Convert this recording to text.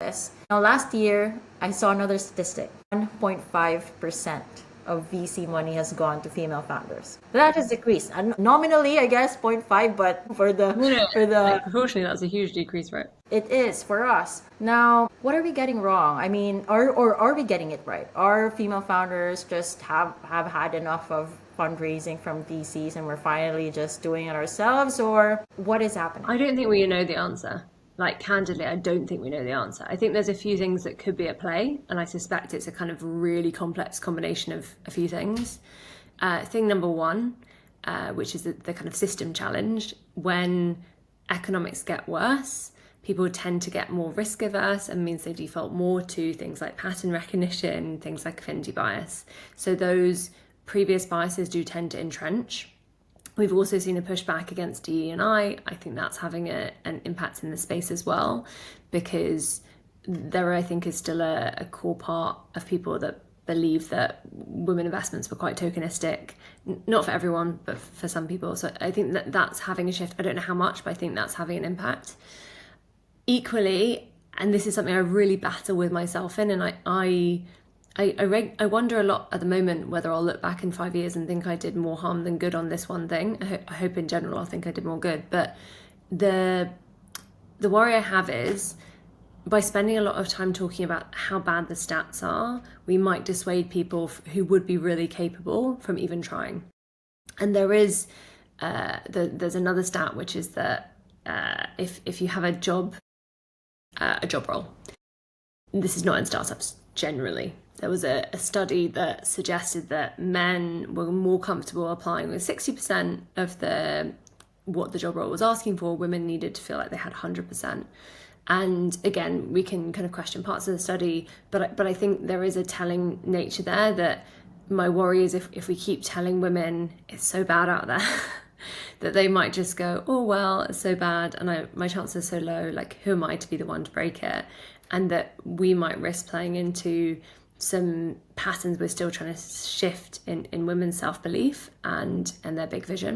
this. Now, last year, I saw another statistic. 1.5% of VC money has gone to female founders. That has decreased. And nominally, I guess 0.5, but Proportionally, that's a huge decrease, right? it is for us. Now, what are we getting wrong? I mean, are we getting it right? Are female founders just have had enough of fundraising from VCs and we're finally just doing it ourselves, or what is happening? I don't think we know the answer. Like, candidly, I don't think we know the answer. I think there's a few things that could be at play, and I suspect it's a kind of really complex combination of a few things. Thing number one, which is the kind of system challenge, when economics get worse, people tend to get more risk averse, and means they default more to things like pattern recognition, things like affinity bias. So those previous biases do tend to entrench. We've also seen a pushback against DE&I. I think that's having an impact in the space as well, because there, I think, is still a core part of people that believe that women investments were quite tokenistic, not for everyone, but for some people. So I think that that's having a shift. I don't know how much, but I think that's having an impact. Equally, and this is something I really battle with myself in, and I wonder a lot at the moment whether I'll look back in 5 years and think I did more harm than good on this one thing. I hope in general I'll think I did more good. But the worry I have is, by spending a lot of time talking about how bad the stats are, we might dissuade people who would be really capable from even trying. And there is, there's another stat, which is that if you have a job role, this is not in startups generally. There was a study that suggested that men were more comfortable applying with 60% of what the job role was asking for. Women needed to feel like they had 100%. And again, we can kind of question parts of the study, but I think there is a telling nature there, that my worry is if we keep telling women it's so bad out there, that they might just go, oh, well, it's so bad and my chances are so low, like, who am I to be the one to break it? And that we might risk playing into some patterns we're still trying to shift in women's self-belief and their big vision.